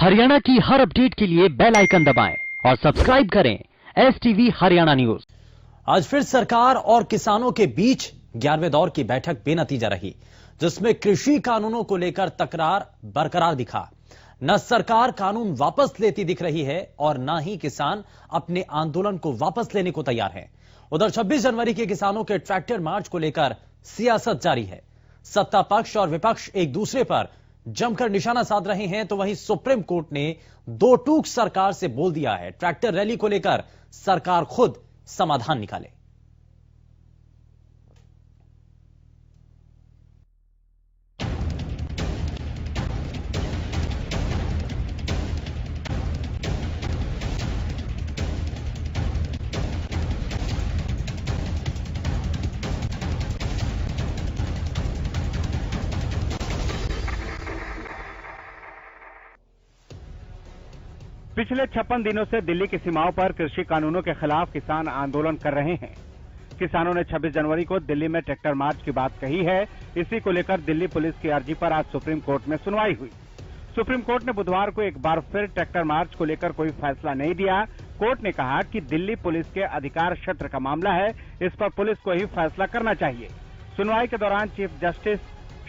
हरियाणा की हर अपडेट के लिए बेल आइकन दबाएं और सब्सक्राइब करें STV हरियाणा न्यूज। आज फिर सरकार और किसानों के बीच 11वें दौर की बैठक बेनतीजा रही, जिसमें कृषि कानूनों को लेकर तकरार बरकरार दिखा। न सरकार कानून वापस लेती दिख रही है और न ही किसान अपने आंदोलन को वापस लेने को तैयार हैं। उधर 26 जनवरी के किसानों के ट्रैक्टर मार्च को लेकर सियासत जारी है। सत्ता पक्ष और विपक्ष एक दूसरे पर जमकर निशाना साध रहे हैं, तो वहीं सुप्रीम कोर्ट ने दो टूक सरकार से बोल दिया है, ट्रैक्टर रैली को लेकर सरकार खुद समाधान निकाले। पिछले 56 दिनों से दिल्ली की सीमाओं पर कृषि कानूनों के खिलाफ किसान आंदोलन कर रहे हैं। किसानों ने 26 जनवरी को दिल्ली में ट्रैक्टर मार्च की बात कही है। इसी को लेकर दिल्ली पुलिस की अर्जी पर आज सुप्रीम कोर्ट में सुनवाई हुई। सुप्रीम कोर्ट ने बुधवार को एक बार फिर ट्रैक्टर मार्च को लेकर कोई फैसला नहीं दिया। कोर्ट ने कहा कि दिल्ली पुलिस के अधिकार क्षेत्र का मामला है, इस पर पुलिस को ही फैसला करना चाहिए। सुनवाई के दौरान चीफ जस्टिस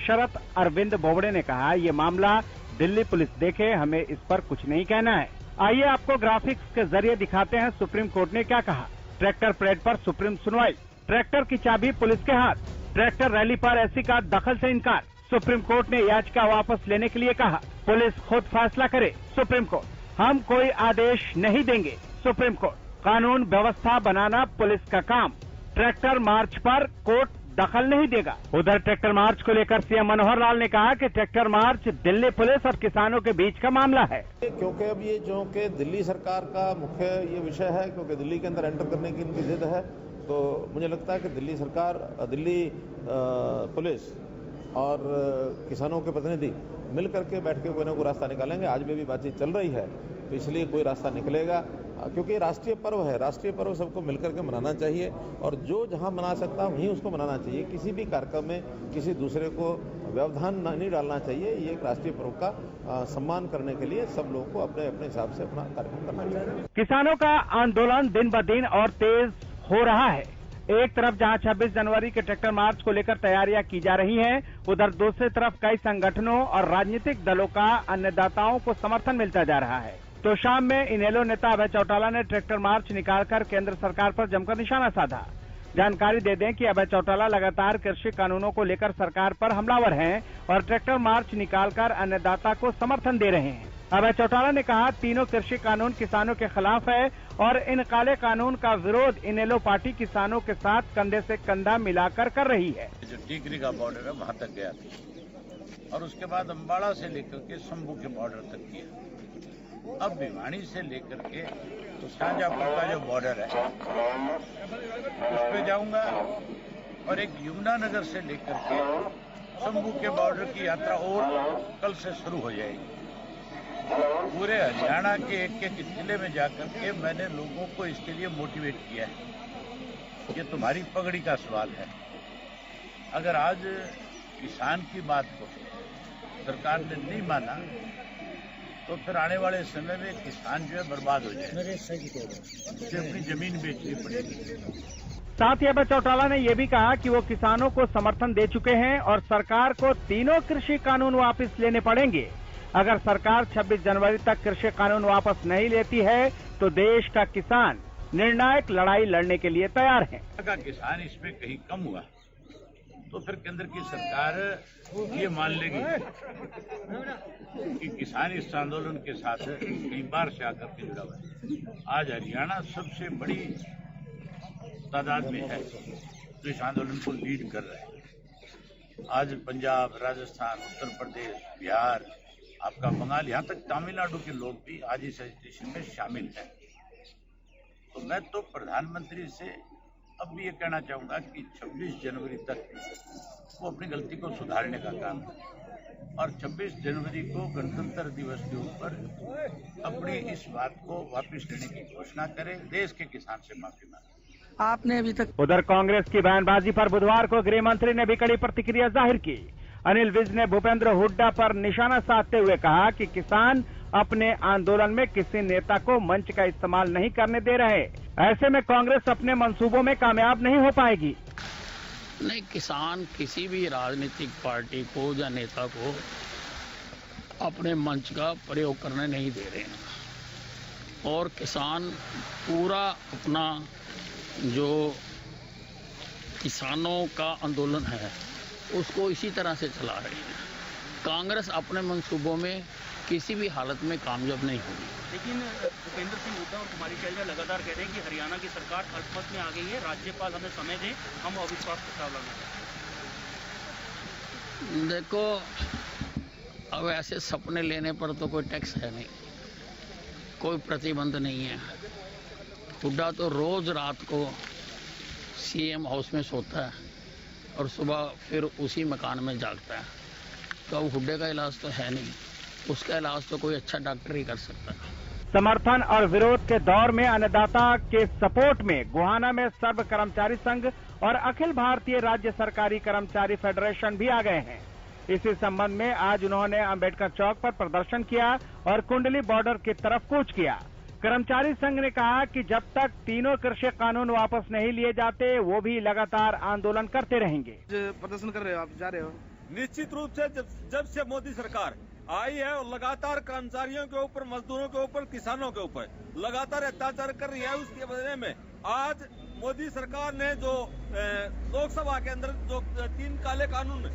शरद अरविंद बोबड़े ने कहा, ये मामला दिल्ली पुलिस देखे, हमें इस पर कुछ नहीं कहना है। आइए आपको ग्राफिक्स के जरिए दिखाते हैं सुप्रीम कोर्ट ने क्या कहा। ट्रैक्टर परेड पर सुप्रीम सुनवाई, ट्रैक्टर की चाबी पुलिस के हाथ, ट्रैक्टर रैली पर एससी का दखल से इनकार। सुप्रीम कोर्ट ने याचिका वापस लेने के लिए कहा, पुलिस खुद फैसला करे। सुप्रीम कोर्ट, हम कोई आदेश नहीं देंगे। सुप्रीम कोर्ट, कानून व्यवस्था बनाना पुलिस का काम, ट्रैक्टर मार्च पर कोर्ट दखल नहीं देगा। उधर ट्रैक्टर मार्च को लेकर सीएम मनोहर लाल ने कहा कि ट्रैक्टर मार्च दिल्ली पुलिस और किसानों के बीच का मामला है। क्योंकि अब ये जो कि दिल्ली सरकार का मुख्य ये विषय है, क्योंकि दिल्ली के अंदर एंटर करने की इनकी जिद है, तो मुझे लगता है कि दिल्ली सरकार, दिल्ली पुलिस और किसानों के प्रतिनिधि मिल करके बैठ के कोई ना कोई रास्ता निकालेंगे। आज भी बातचीत चल रही है, तो इसलिए कोई रास्ता निकलेगा, क्योंकि राष्ट्रीय पर्व है। राष्ट्रीय पर्व सबको मिलकर के मनाना चाहिए और जो जहां मना सकता वहीं उसको मनाना चाहिए। किसी भी कार्यक्रम में किसी दूसरे को व्यवधान नहीं डालना चाहिए। ये एक राष्ट्रीय पर्व का सम्मान करने के लिए सब लोगों को अपने अपने हिसाब से अपना कार्यक्रम करना चाहिए। किसानों का आंदोलन दिन ब दिन और तेज हो रहा है। एक तरफ जहां 26 जनवरी के ट्रैक्टर मार्च को लेकर तैयारियां की जा रही हैं, उधर दूसरी तरफ कई संगठनों और राजनीतिक दलों का अन्नदाताओं को समर्थन मिलता जा रहा है। तो शाम में इनेलो नेता अभय चौटाला ने ट्रैक्टर मार्च निकालकर केंद्र सरकार पर जमकर निशाना साधा। जानकारी दे दें कि अभय चौटाला लगातार कृषि कानूनों को लेकर सरकार पर हमलावर हैं और ट्रैक्टर मार्च निकालकर अन्नदाता को समर्थन दे रहे हैं। अभय चौटाला ने कहा, तीनों कृषि कानून किसानों के खिलाफ है और इन काले कानून का विरोध इनेलो पार्टी किसानों के साथ कंधे से कंधा मिलाकर कर रही है। जो टीकरी का बॉर्डर है वहां तक गया था और उसके बाद अम्बाड़ा से लेकर के शंभू के बॉर्डर तक किया। अब भिवानी से लेकर के तो शाहजहांपुर का जो बॉर्डर है उस पे जाऊंगा और एक यमुनानगर से लेकर के शंभू के बॉर्डर की यात्रा और कल से शुरू हो जाएगी। पूरे हरियाणा के एक एक जिले में जाकर के मैंने लोगों को इसके लिए मोटिवेट किया है। ये तुम्हारी पगड़ी का सवाल है। अगर आज किसान की बात को सरकार ने नहीं माना तो फिर आने वाले समय में किसान जो है बर्बाद हो जाएगा, उसे अपनी जमीन बेचनी पड़ेगी। साथ ही अभय चौटाला ने यह भी कहा कि वो किसानों को समर्थन दे चुके हैं और सरकार को तीनों कृषि कानून वापस लेने पड़ेंगे। अगर सरकार 26 जनवरी तक कृषि कानून वापस नहीं लेती है तो देश का किसान निर्णायक लड़ाई लड़ने के लिए तैयार है। अगर किसान इसमें कहीं कम हुआ तो फिर केंद्र की सरकार ये मान लेगी कि किसान इस आंदोलन के साथ कई बार से आकर के जुड़ा हुआ है। आज हरियाणा सबसे बड़ी तादाद में है जो इस आंदोलन को लीड कर रहे हैं। आज पंजाब, राजस्थान, उत्तर प्रदेश, बिहार, आपका बंगाल, यहाँ तक तमिलनाडु के लोग भी आज इस एजिटेशन में शामिल हैं। तो मैं तो प्रधानमंत्री से अब भी ये कहना चाहूंगा कि 26 जनवरी तक वो अपनी गलती को सुधारने का काम है और 26 जनवरी को गणतंत्र दिवस के ऊपर अपनी इस बात को वापस लेने की घोषणा करें, देश के किसान से माफी मांगे। आपने अभी तक उधर कांग्रेस की बयानबाजी पर बुधवार को गृह मंत्री ने भी कड़ी प्रतिक्रिया जाहिर की। अनिल विज ने भूपेंद्र हुड्डा पर निशाना साधते हुए कहा कि किसान अपने आंदोलन में किसी नेता को मंच का इस्तेमाल नहीं करने दे रहे। ऐसे में कांग्रेस अपने मंसूबों में कामयाब नहीं हो पाएगी। नहीं, किसान किसी भी राजनीतिक पार्टी को या नेता को अपने मंच का प्रयोग करने नहीं दे रहे हैं और किसान पूरा अपना जो किसानों का आंदोलन है उसको इसी तरह से चला रही है। कांग्रेस अपने मंसूबों में किसी भी हालत में कामयाब नहीं होगी। लेकिन भूपेंद्र सिंह हुड्डा और कुमारी शैलजा लगातार कह रहे हैं कि हरियाणा की सरकार अल्पमत में आ गई है, राज्यपाल हमें समय दें, हम अविश्वास प्रस्ताव लाना चाहते हैं। देखो, अब ऐसे सपने लेने पर तो कोई टैक्स है नहीं, कोई प्रतिबंध नहीं है। हुड्डा तो रोज रात को सीएम हाउस में सोता है और सुबह फिर उसी मकान में जागता है, तो अब हुड्डे का इलाज तो है नहीं, उसका इलाज तो कोई अच्छा डॉक्टर ही कर सकता है। समर्थन और विरोध के दौर में अन्नदाता के सपोर्ट में गोहाना में सर्व कर्मचारी संघ और अखिल भारतीय राज्य सरकारी कर्मचारी फेडरेशन भी आ गए हैं। इसी संबंध में आज उन्होंने अंबेडकर चौक पर प्रदर्शन किया और कुंडली बॉर्डर की तरफ कूच किया। कर्मचारी संघ ने कहा कि जब तक तीनों कृषि कानून वापस नहीं लिए जाते वो भी लगातार आंदोलन करते रहेंगे। प्रदर्शन कर रहे हो, आप जा रहे हो? निश्चित रूप से जब से मोदी सरकार आई है और लगातार कर्मचारियों के ऊपर, मजदूरों के ऊपर, किसानों के ऊपर लगातार अत्याचार कर रही है, उसके वजह में आज मोदी सरकार ने जो लोकसभा के अंदर जो 3 काले कानून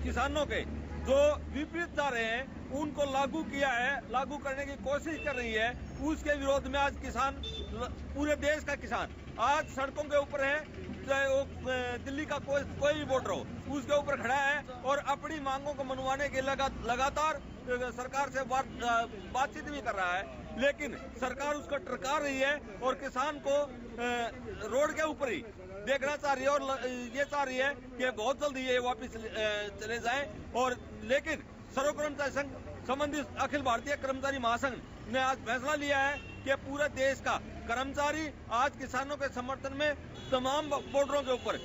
किसानों के जो विपरीत जा रहे हैं उनको लागू किया है, लागू करने की कोशिश कर रही है। उसके विरोध में आज किसान, पूरे देश का किसान आज सड़कों के ऊपर है, चाहे वो दिल्ली का कोई भी वोटर हो उसके ऊपर खड़ा है और अपनी मांगों को मनवाने के लगातार सरकार से बातचीत भी कर रहा है, लेकिन सरकार उसको टरका रही है और किसान को रोड के ऊपर ही देखना चाह रही है और ये चाह रही है कि बहुत जल्दी ये वापस चले जाएं। और लेकिन सर्व कर्मचारी संघ संबंधित अखिल भारतीय कर्मचारी महासंघ ने आज फैसला लिया है कि पूरे देश का कर्मचारी आज किसानों के समर्थन में तमाम बॉर्डरों के ऊपर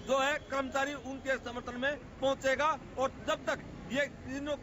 जो है कर्मचारी उनके समर्थन में पहुंचेगा और जब तक ये तीनों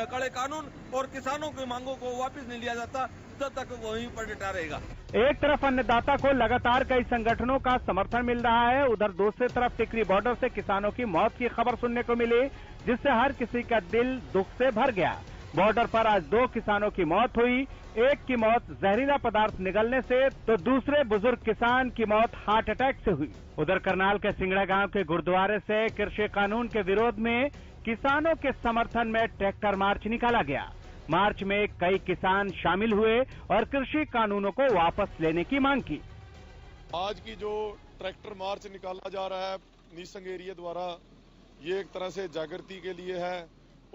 कड़े कानून और किसानों की मांगों को वापस नहीं लिया जाता तब तक वहीं पर डटा रहेगा। एक तरफ अन्नदाता को लगातार कई संगठनों का समर्थन मिल रहा है, उधर दूसरी तरफ टिकरी बॉर्डर से किसानों की मौत की खबर सुनने को मिली, जिससे हर किसी का दिल दुख से भर गया। बॉर्डर पर आज 2 किसानों की मौत हुई, एक की मौत जहरीला पदार्थ निगलने से तो दूसरे बुजुर्ग किसान की मौत हार्ट अटैक से हुई। उधर करनाल के सिंगड़ा गांव के गुरुद्वारे से कृषि कानून के विरोध में किसानों के समर्थन में ट्रैक्टर मार्च निकाला गया। मार्च में कई किसान शामिल हुए और कृषि कानूनों को वापस लेने की मांग की। आज की जो ट्रैक्टर मार्च निकाला जा रहा है निसंग एरिया द्वारा, ये एक तरह से जागृति के लिए है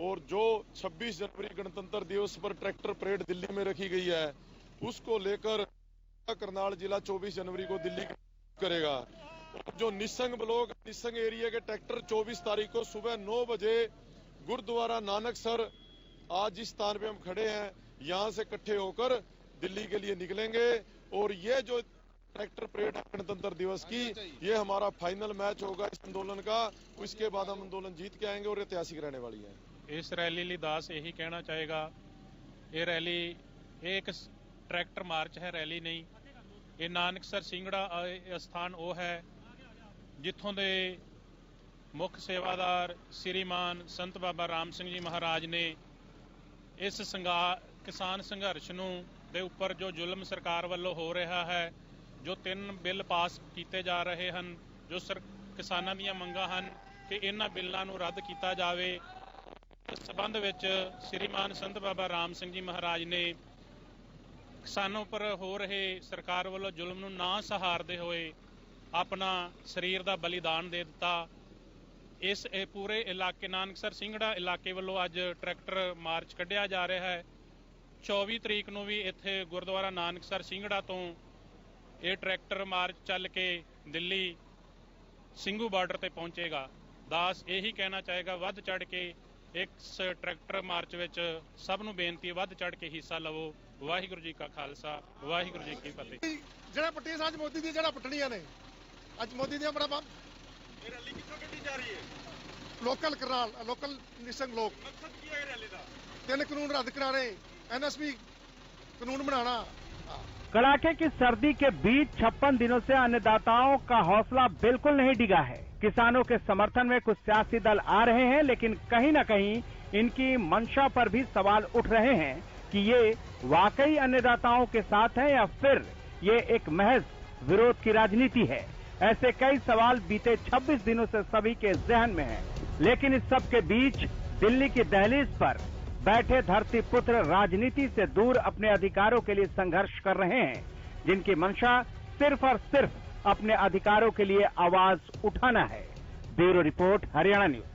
और जो 26 जनवरी गणतंत्र दिवस पर ट्रैक्टर परेड दिल्ली में रखी गई है उसको लेकर करनाल जिला 24 जनवरी को दिल्ली करेगा। और जो निसंग ब्लॉक निसंग एरिया के ट्रैक्टर 24 तारीख को सुबह 9 बजे गुरुद्वारा नानकसर, आज जिस स्थान पे हम खड़े हैं यहाँ से इकट्ठे होकर दिल्ली के लिए निकलेंगे। और ये जो ट्रैक्टर परेड गणतंत्र दिवस की, ये हमारा फाइनल मैच होगा इस आंदोलन का। इसके बाद हम आंदोलन जीत के आएंगे और ऐतिहासिक रहने वाली है। इस रैली ਲਈ ਦਾਸ ਇਹੀ ਕਹਿਣਾ ਚਾਹੇਗਾ, ਇਹ ਰੈਲੀ ਇੱਕ ਟਰੈਕਟਰ ਮਾਰਚ ਹੈ, ਰੈਲੀ ਨਹੀਂ। ਇਹ ਨਾਨਕਸਰ ਸਿੰਘੜਾ ਸਥਾਨ ਉਹ ਹੈ ਜਿੱਥੋਂ ਦੇ ਮੁੱਖ ਸੇਵਾਦਾਰ ਸ੍ਰੀਮਾਨ ਸੰਤ ਬਾਬਾ ਰਾਮ ਸਿੰਘ ਜੀ ਮਹਾਰਾਜ ਨੇ ਇਸ ਕਿਸਾਨ ਸੰਘਰਸ਼ ਨੂੰ ਦੇ ਉੱਪਰ ਜੋ ਜ਼ੁਲਮ ਸਰਕਾਰ ਵੱਲੋਂ ਹੋ ਰਿਹਾ ਹੈ, ਜੋ 3 ਬਿੱਲ ਪਾਸ ਕੀਤੇ ਜਾ ਰਹੇ ਹਨ, ਜੋ ਕਿਸਾਨਾਂ ਦੀਆਂ ਮੰਗਾਂ ਹਨ ਕਿ ਇਹਨਾਂ ਬਿੱਲਾਂ ਨੂੰ ਰੱਦ ਕੀਤਾ ਜਾਵੇ। ਇਸ ਸਬੰਧ ਵਿੱਚ ਸ੍ਰੀਮਾਨ ਸੰਤ ਬਾਬਾ ਰਾਮ ਸਿੰਘ ਜੀ ਮਹਾਰਾਜ ਨੇ ਕਿਸਾਨਾਂ ਉੱਪਰ ਹੋ ਰਹੇ ਸਰਕਾਰ ਵੱਲੋਂ ਜ਼ੁਲਮ ਨੂੰ ਨਾ ਸਹਾਰਦੇ ਹੋਏ ਆਪਣਾ ਸਰੀਰ ਦਾ ਬਲੀਦਾਨ ਦੇ ਦਿੱਤਾ। ਇਸ ਪੂਰੇ ਇਲਾਕੇ ਨਾਨਕਸਰ ਸਿੰਘੜਾ ਇਲਾਕੇ ਵੱਲੋਂ ਅੱਜ ਟਰੈਕਟਰ ਮਾਰਚ ਕੱਢਿਆ ਜਾ ਰਿਹਾ ਹੈ। 24 ਤਰੀਕ ਨੂੰ ਵੀ ਇੱਥੇ ਗੁਰਦੁਆਰਾ ਨਾਨਕਸਰ ਸਿੰਘੜਾ ਤੋਂ ਇਹ ਟਰੈਕਟਰ ਮਾਰਚ ਚੱਲ ਕੇ ਦਿੱਲੀ ਸਿੰਘੂ ਬਾਰਡਰ ਤੇ ਪਹੁੰਚੇਗਾ। ਦਾਸ ਇਹੀ ਕਹਿਣਾ ਚਾਹੇਗਾ, ਵੱਧ ਚੜ ਕੇ ਇਸ ਟਰੈਕਟਰ ਮਾਰਚ ਵਿੱਚ ਸਭ ਨੂੰ ਬੇਨਤੀ ਹੈ, ਵੱਧ ਚੜ ਕੇ ਹਿੱਸਾ ਲਵੋ। ਵਾਹਿਗੁਰੂ ਜੀ ਕਾ ਖਾਲਸਾ, ਵਾਹਿਗੁਰੂ ਜੀ ਕੀ ਫਤਿਹ। ਜਿਹੜਾ ਪੱਟੀਆਂ ਸਾਜ ਮੋਦੀ ਦੀ ਜਿਹੜਾ ਪੱਟਣੀਆਂ ਨੇ ਅੱਜ ਮੋਦੀ ਦੀਆਂ ਬੜਾ ਇਹ ਰੈਲੀ ਕਿੱਥੋਂ ਕੱਢੀ ਜਾ ਰਹੀ ਹੈ? ਲੋਕਲ ਕਰਨਾਲ, ਲੋਕਲ ਨਿਸੰਗ ਲੋਕ। ਮਕਸਦ ਕੀ ਹੈ ਰੈਲੀ ਦਾ? 3 ਕਾਨੂੰਨ ਰੱਦ ਕਰਾਣੇ, एनएसपी कानून बनाना। कड़ाके की सर्दी के बीच 56 दिनों से अन्नदाताओं का हौसला बिल्कुल नहीं डिगा है। किसानों के समर्थन में कुछ सियासी दल आ रहे हैं, लेकिन कहीं न कहीं इनकी मंशा पर भी सवाल उठ रहे हैं कि ये वाकई अन्नदाताओं के साथ हैं या फिर ये एक महज विरोध की राजनीति है। ऐसे कई सवाल बीते 26 दिनों से सभी के जहन में हैं। लेकिन इस सब के बीच दिल्ली की दहलीज पर बैठे धरती पुत्र राजनीति से दूर अपने अधिकारों के लिए संघर्ष कर रहे हैं, जिनकी मंशा सिर्फ और सिर्फ अपने अधिकारों के लिए आवाज उठाना है। Bureau report, Haryana news.